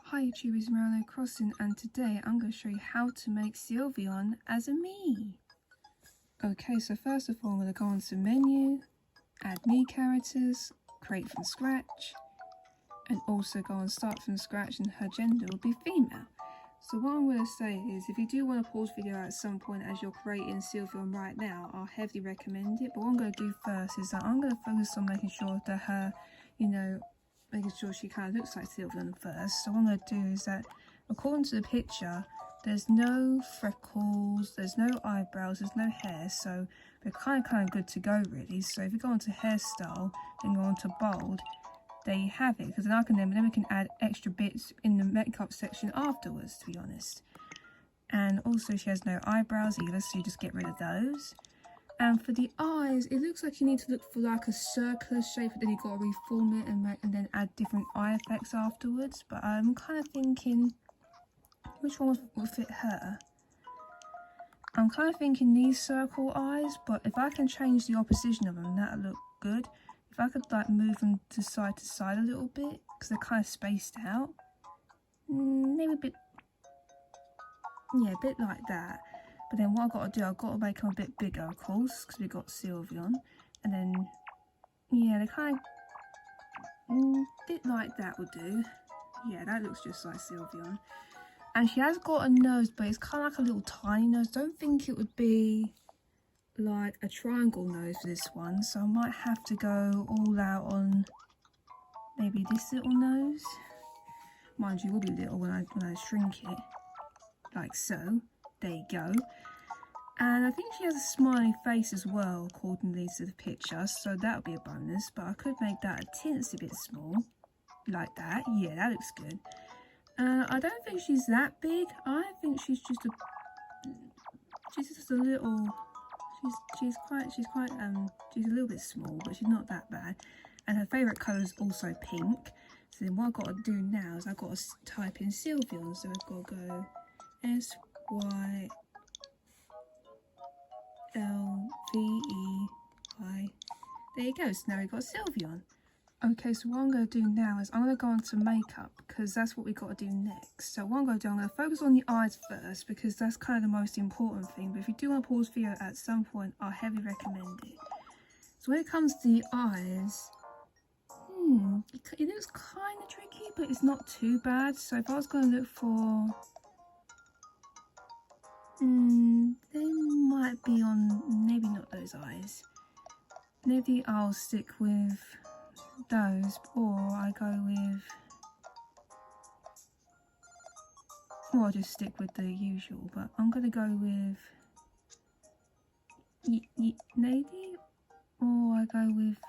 Hi YouTube, it's Marilyn Crossing, and today I'm going to show you how to make Sylveon as a me. Okay, so first of all I'm going to go onto menu, add me characters, create from scratch, and also go and start from scratch, and her gender will be female. So what I'm going to say is, if you do want to pause video at some point as you're creating Sylveon right now, I'll heavily recommend it. But what I'm going to do first is that I'm going to focus on making sure that her, making sure she kind of looks like Sylveon first. So what I'm going to do is that, according to the picture, there's no freckles, there's no eyebrows, there's no hair, so we're kind of good to go really. So if you go onto hairstyle and go onto bold, there you have it, because then we can add extra bits in the makeup section afterwards, to be honest. And also she has no eyebrows either, so you just get rid of those. And for the eyes, it looks like you need to look for like a circular shape, but then you've got to reform it and then add different eye effects afterwards. But I'm kind of thinking, which one will fit her? I'm kind of thinking these circle eyes, but if I can change the opposition of them, that'll look good. If I could like move them to side a little bit, because they're kind of spaced out. Maybe a bit, yeah, a bit like that. But then what I've got to do, I've got to make them a bit bigger, of course, because we've got Sylveon. And then, yeah, they kind of, bit like that would do. Yeah, that looks just like Sylveon. And she has got a nose, but it's kind of like a little tiny nose. Don't think it would be like a triangle nose for this one. So I might have to go all out on maybe this little nose. Mind you, it will be little when I shrink it, like so. There you go. And I think she has a smiley face as well, accordingly to the picture, so that'll be a bonus. But I could make that a teensy bit small, like that. Yeah, that looks good. I don't think she's that big. I think she's just a little. She's a little bit small, but she's not that bad. And her favourite colour is also pink. So then what I've got to do now is I've got to type in Sylveon. So I've got to go SYLVEI. There you go. So now we've got Sylveon. Okay, so what I'm going to do now is I'm going to go on to makeup, because that's what we've got to do next. So what I'm going to do, I'm going to focus on the eyes first, because that's kind of the most important thing. But if you do want to pause video at some point, I heavily recommend it. So when it comes to the eyes, it looks kind of tricky, but it's not too bad. So if I was going to look for, they might be on, maybe not those eyes. Maybe I'll stick with those, or I go with, or I'll just stick with the usual, but I'm gonna go with maybe, or I go with,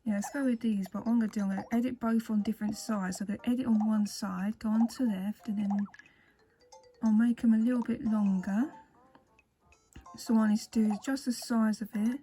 yeah, let's go with these. But what I'm gonna do, I'm gonna edit both on different sides. So I'm gonna edit on one side, go on to left, and then I'll make them a little bit longer. So what I need to do is just the size of it.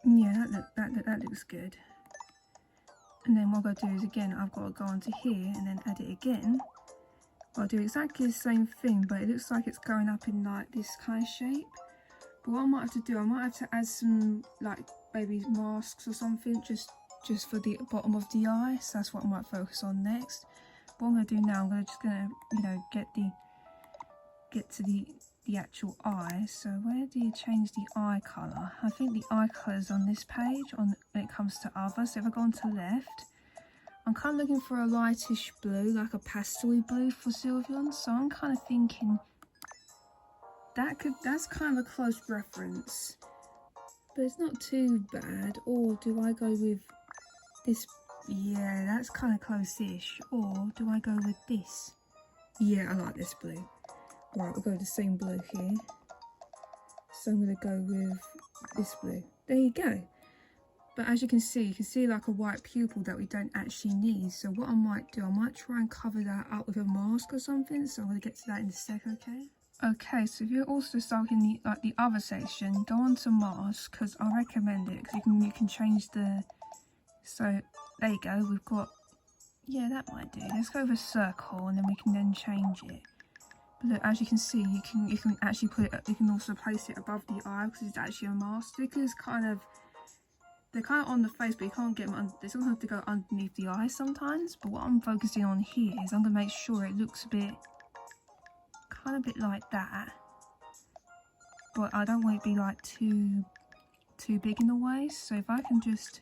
Yeah, that looks good. And then what I'm going to do is, again, I've got to go onto here and then add it again. I'll do exactly the same thing, but it looks like it's going up in like this kind of shape. But what I might have to do, I might have to add some like maybe masks or something just for the bottom of the eye. So that's what I might focus on next. What I'm going to do now, I'm just going to get to the actual eye. So where do you change the eye colour? I think the eye colour is on this page when it comes to other. So if I go on to left, I'm kind of looking for a lightish blue, like a pastel blue for Sylveon. So I'm kind of thinking that's kind of a close reference, but it's not too bad. Or do I go with this? Yeah, that's kind of close-ish. Or do I go with this? Yeah, I like this blue. Right, we'll go with the same blue here. So I'm going to go with this blue. There you go. But as you can see like a white pupil that we don't actually need. So what I might do, I might try and cover that up with a mask or something. So I'm going to get to that in a sec, okay? Okay, so if you're also stuck in the other section, go on to mask, because I recommend it, because you can change the. So there you go. We've got, yeah, that might do. Let's go with a circle, and then we can then change it. But look, as you can see, you can actually put it, you can also place it above the eye because it's actually a mask. Stickers they're kind of on the face, but you can't get them. They sometimes have to go underneath the eye sometimes. But what I'm focusing on here is I'm gonna make sure it looks a bit, kind of a bit like that. But I don't want it to be like too big in the way. So if I can just,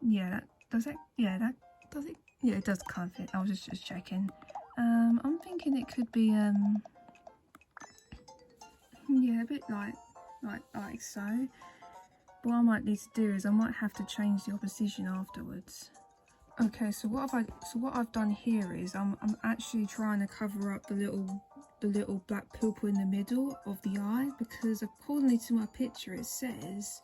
yeah, that does it. Yeah, that does it. Yeah, it does kind of fit. I was just checking. I'm thinking it could be yeah, a bit like so. But what I might need to do is I might have to change the opposition afterwards. Okay, so what I've done here is I'm actually trying to cover up the little black pupil in the middle of the eye, because according to my picture it says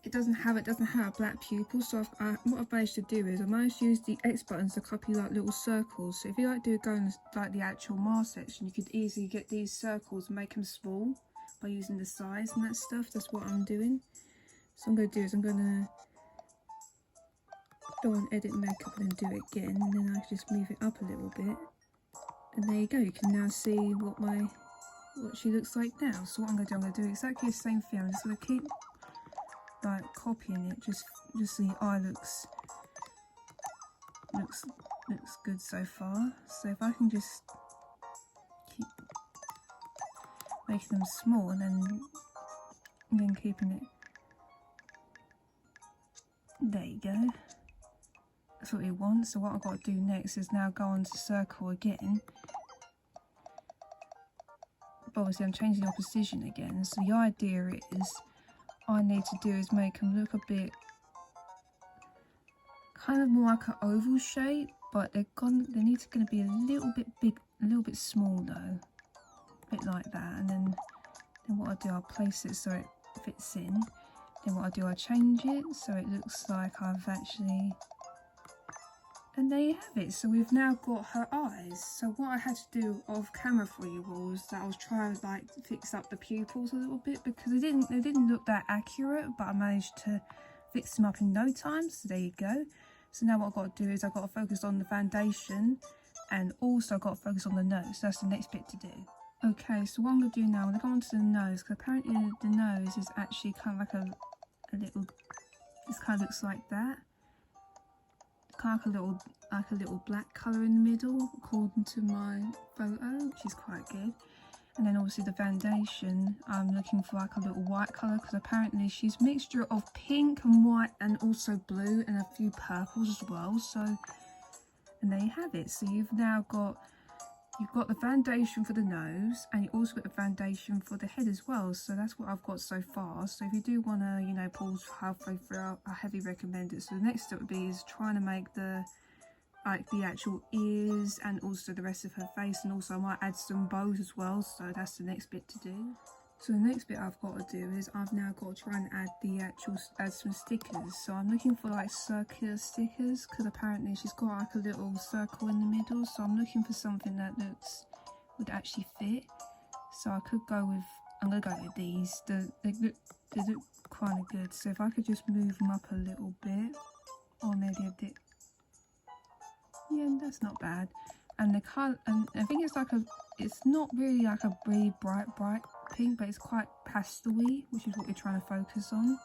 it doesn't have a black pupil. So what I've managed to do is I managed to use the X buttons to copy like little circles. So if you go in like the actual mask section, you could easily get these circles and make them small by using the size and that stuff. That's what I'm doing. So I'm going to do is I'm going to go on edit makeup and then do it again, and then I can just move it up a little bit, and there you go. You can now see what she looks like now. So what I'm going to do exactly the same thing. I'm just going to keep like copying it, just so the eye looks good so far. So if I can just keep making them small and then keeping it, there you go. That's what we want. So what I've got to do next is now go on to circle again. But obviously I'm changing the opposition again. So the idea is all I need to do is make them look a bit kind of more like an oval shape, but they're going to be a little bit big, a little bit small though, a bit like that. And then what I do, I'll place it so it fits in. Then what I do, I change it so it looks like I've actually, and there you have it. So we've now got her eyes. So what I had to do off camera for you was that I was trying to like fix up the pupils a little bit, because they didn't look that accurate, but I managed to fix them up in no time. So there you go. So now what I've got to do is I've got to focus on the foundation, and also I've got to focus on the nose. So that's the next bit to do. Okay, so what I'm going to do now, I'm going to go onto the nose, because apparently the nose is actually kind of like a little, this kind of looks like that. Kind of like a little black colour in the middle, according to my photo, which is quite good. And then obviously the foundation, I'm looking for like a little white colour, because apparently she's a mixture of pink and white and also blue and a few purples as well. So, and there you have it. So you've got the foundation for the nose, and you also got the foundation for the head as well. So that's what I've got so far. So if you do want to, pause halfway through, I heavily recommend it. So the next step would be is trying to make the actual ears and also the rest of her face, and also I might add some bows as well. So that's the next bit to do. So the next bit I've got to do is I've now got to try and add some stickers. So I'm looking for like circular stickers, because apparently she's got like a little circle in the middle. So I'm looking for something that would actually fit. So I'm gonna go with these. They look kind of good. So if I could just move them up a little bit, or maybe a bit, yeah, that's not bad. And the colour, and I think it's not really like a really bright pink, but it's quite pastel-y, which is what we're trying to focus on.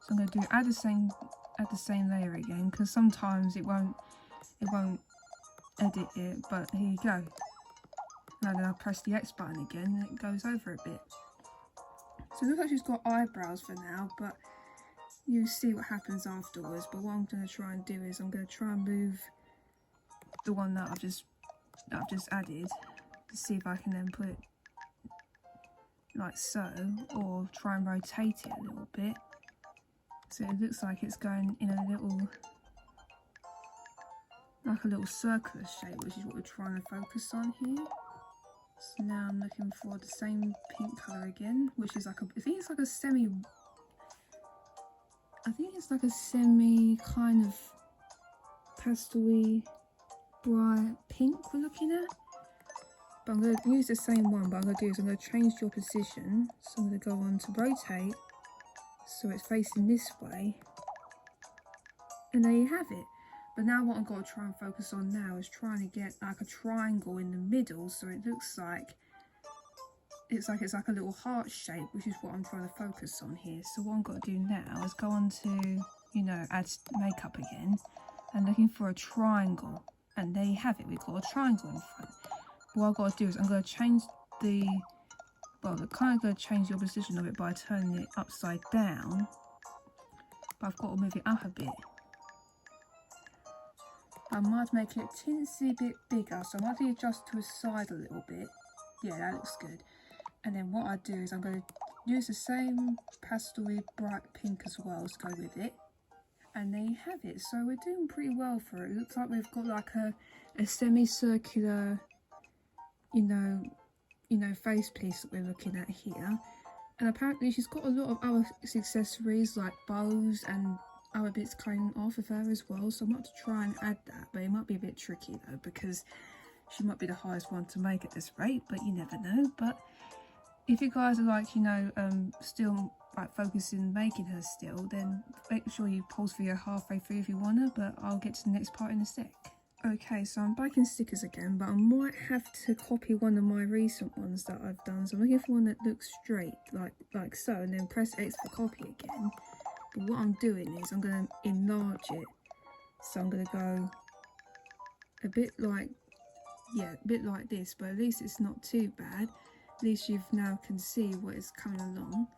So I'm going to add the same layer again, because sometimes it won't edit it. But here you go. Now then I press the X button again, and it goes over a bit. So it looks like she's got eyebrows for now, but you see what happens afterwards. But what I'm going to try and do is I'm going to try and move the one that I've just added, to see if I can then put it like so, or try and rotate it a little bit so it looks like it's going in a little circular shape, which is what we're trying to focus on here. So now I'm looking for the same pink colour again, which is like I think it's like a semi kind of pastel-y bright pink we're looking at. But I'm going to use the same one, but I'm going to change your position. So I'm going to go on to rotate, so it's facing this way. And there you have it. But now what I've got to try and focus on now is trying to get like a triangle in the middle, so it looks like it's like a little heart shape, which is what I'm trying to focus on here. So what I've got to do now is go on to, you know, add makeup again and looking for a triangle, and there you have it, we've got a triangle in front. What I've got to do is I'm going to change the, well, I'm kind of going to change the opposition of it by turning it upside down, but I've got to move it up a bit. I might make it a teensy bit bigger, so I might adjust to a side a little bit. Yeah, that looks good. And then what I do is I'm going to use the same pastel-y bright pink as well to go with it. And there you have it. So we're doing pretty well for it. It looks like we've got like a semicircular, you know, face piece that we're looking at here. And apparently she's got a lot of other accessories like bows and other bits coming off of her as well, so I might have to try and add that, but it might be a bit tricky though because she might be the highest one to make at this rate, but you never know. But if you guys are like, you know, still like focusing making her still, then make sure you pause video halfway through if you wanna, but I'll get to the next part in a sec. Okay, so I'm back in stickers again, but I might have to copy one of my recent ones that I've done. So I'm looking for one that looks straight, like so, and then press X for copy again. But what I'm doing is I'm going to enlarge it. So I'm going to go a bit like, yeah, a bit like this, but at least it's not too bad. At least you've now can see what is coming along.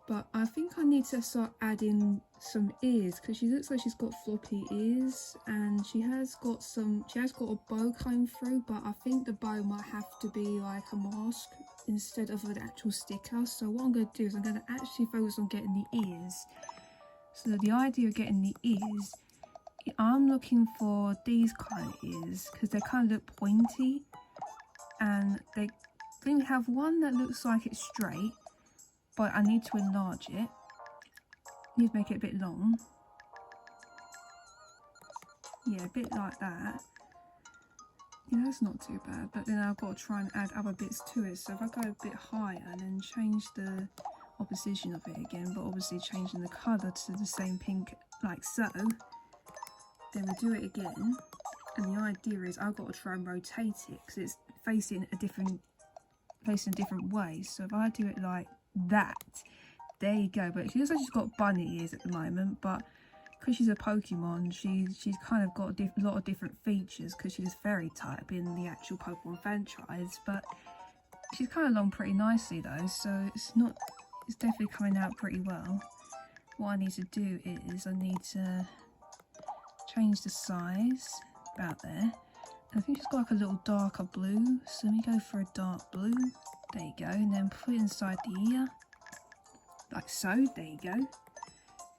But I think I need to start adding some ears because she looks like she's got floppy ears, and she has got a bow coming through, but I think the bow might have to be like a mask instead of an actual sticker. So what I'm going to do is I'm going to actually focus on getting the ears. So the idea of getting the ears, I'm looking for these kind of ears because they kind of look pointy, and they then we have one that looks like it's straight, but I need to enlarge it. Need to make it a bit long. Yeah, a bit like that. Yeah, that's not too bad, but then I've got to try and add other bits to it. So if I go a bit higher and then change the opposition of it again, but obviously changing the colour to the same pink like so, then we do it again. And the idea is I've got to try and rotate it because it's facing a different way. So if I do it like that, there you go. But she looks like she's got bunny ears at the moment, but because she's a Pokemon, she's kind of got a lot of different features because she's fairy type in the actual Pokemon franchise. But she's kind of along pretty nicely though, so it's definitely coming out pretty well. What I need to do is I need to change the size about there. And I think she's got like a little darker blue, so let me go for a dark blue. There you go, and then put it inside the ear like so. There you go.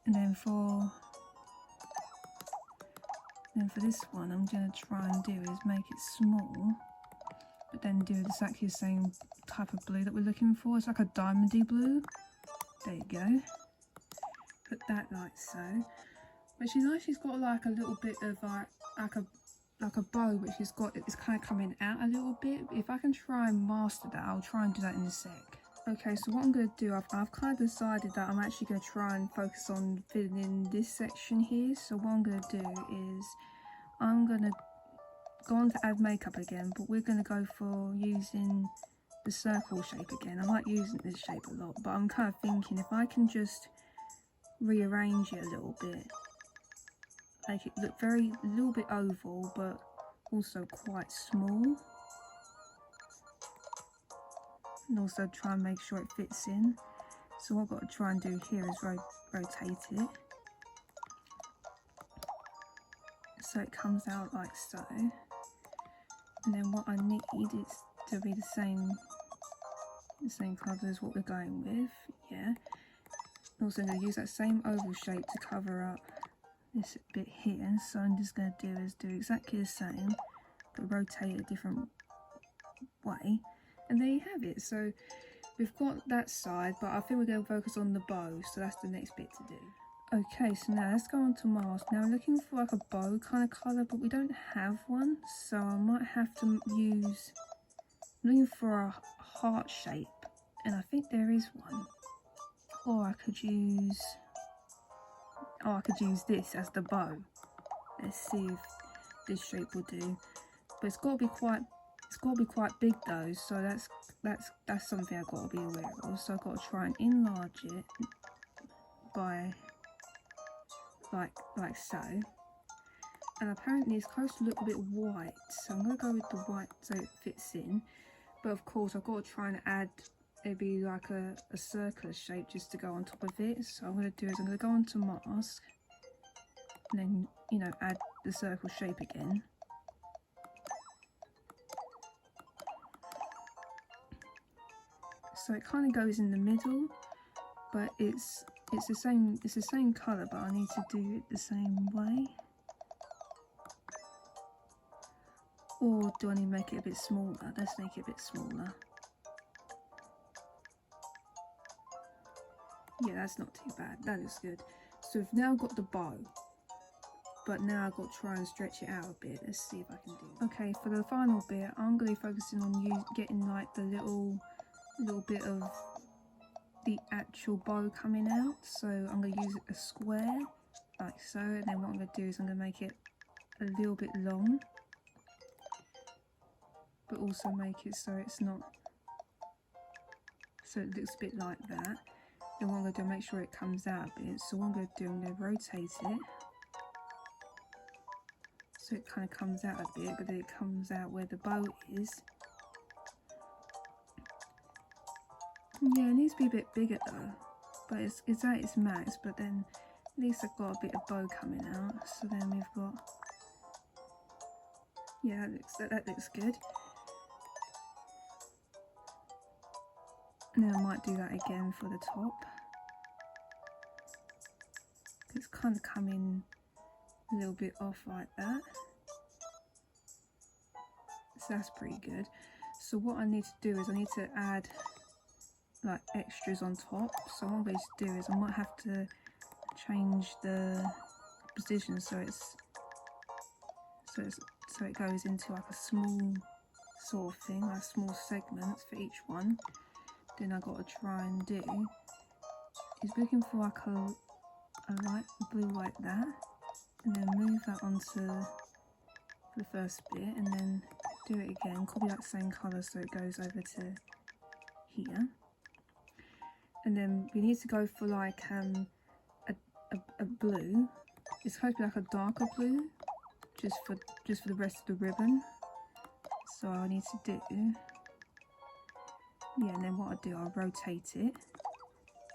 And then for this one, I'm going to try and do is make it small, but then do exactly the same type of blue that we're looking for. It's like a diamondy blue. There you go. Put that like so. But she's got like a little bit of like a bow, but it's kind of coming out a little bit. If I can try and master that, I'll try and do that in a sec. Okay, so what I'm going to do, I've kind of decided that I'm actually going to try and focus on filling in this section here. So what I'm going to do is I'm going to go on to add makeup again, but we're going to go for using the circle shape again. I like using this shape a lot, but I'm kind of thinking if I can just rearrange it a little bit, make it look a little bit oval, but also quite small. And also try and make sure it fits in. So what I've got to try and do here is rotate it so it comes out like so. And then what I need is to be the same colour as what we're going with. Yeah. Also going to use that same oval shape to cover up this bit here. So I'm just going to do exactly the same, but rotate it a different way. And there you have it. So we've got that side, but I think we're going to focus on the bow, so that's the next bit to do. Okay, so now let's go on to mask. Now I'm looking for like a bow kind of colour, but we don't have one, so I might have to use, I'm looking for a heart shape, and I think there is one. Or I could use this as the bow. Let's see if this shape will do. But it's got to be quite big though, so that's something I've got to be aware of. So I've got to try and enlarge it by like so. And apparently it's supposed to look a bit white, so I'm going to go with the white so it fits in. But of course I've got to try and add maybe like a circular shape just to go on top of it. So what I'm going to do is I'm going to go onto mask and then, you know, add the circle shape again. So it kind of goes in the middle, but it's the same colour, but I need to do it the same way. Or do I need to make it a bit smaller? Let's make it a bit smaller. Yeah, that's not too bad. That is good. So we've now got the bow, but now I've got to try and stretch it out a bit. Let's see if I can do it. Okay, for the final bit, I'm going to be focusing on getting like the little bit of the actual bow coming out. So I'm going to use a square like so, and then what I'm going to do is I'm going to make it a little bit long, but also make it so it's not, so it looks a bit like that. Then what I'm going to do, make sure it comes out a bit. So what I'm going to do, I'm going to rotate it so it kind of comes out a bit, but then it comes out where the bow is. Yeah, it needs to be a bit bigger though, but it's at its max, but then at least I've got a bit of bow coming out. So then we've got, yeah, that looks good. And then I might do that again for the top. It's kind of coming a little bit off like that. So that's pretty good. So what I need to do is I need to add like extras on top. So what I'm going to do is I might have to change the position so it goes into like a small sort of thing, like small segments for each one. Then I've got to try and do is looking for like a light blue like that, and then move that onto the first bit, and then do it again, copy that same colour so it goes over to here. And then we need to go for like a blue. It's supposed to be like a darker blue, just for the rest of the ribbon. So I need to do, yeah, and then what I'll do, I'll rotate it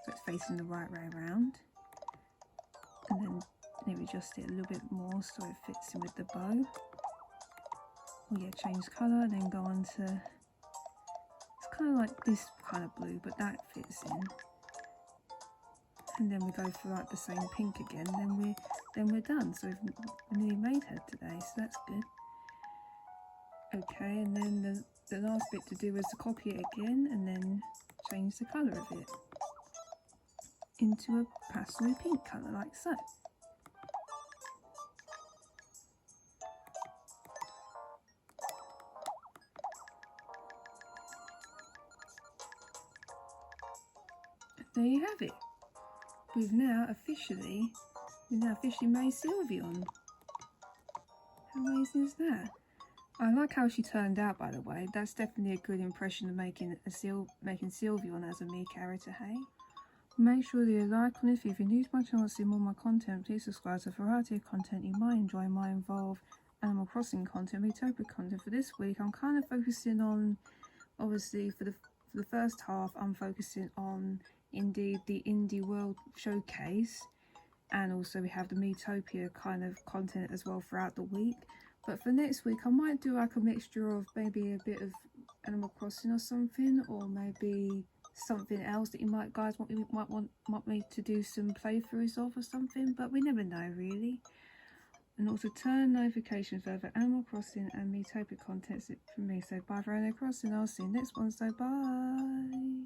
so it's facing the right way around, and then maybe adjust it a little bit more so it fits in with the bow. Oh yeah, change colour, and then go on to, it's kind of like this kind of blue, but that fits in. And then we go for like the same pink again, then we're done. So we've nearly made her today, so that's good. Okay, and then the last bit to do is to copy it again and then change the colour of it into a pastel pink colour like so. There you have it. We've now officially made Sylveon. How amazing is that? I like how she turned out, by the way. That's definitely a good impression of making Sylveon as a me character, hey? Make sure that you like on it. If you're new to my channel to see more of my content, please subscribe to a variety of content you might enjoy. Might involve Animal Crossing content, Miitopia content. For this week, I'm kind of focusing on, obviously, for the first half, I'm focusing on indeed the Indie World Showcase, and also we have the Miitopia kind of content as well throughout the week. But for next week I might do like a mixture of maybe a bit of Animal Crossing or something, or maybe something else that you guys want me to do some playthroughs of or something, but we never know really. And also turn notifications over Animal Crossing and Miitopia content for me. So bye for Animal Crossing, I'll see you next one, so bye.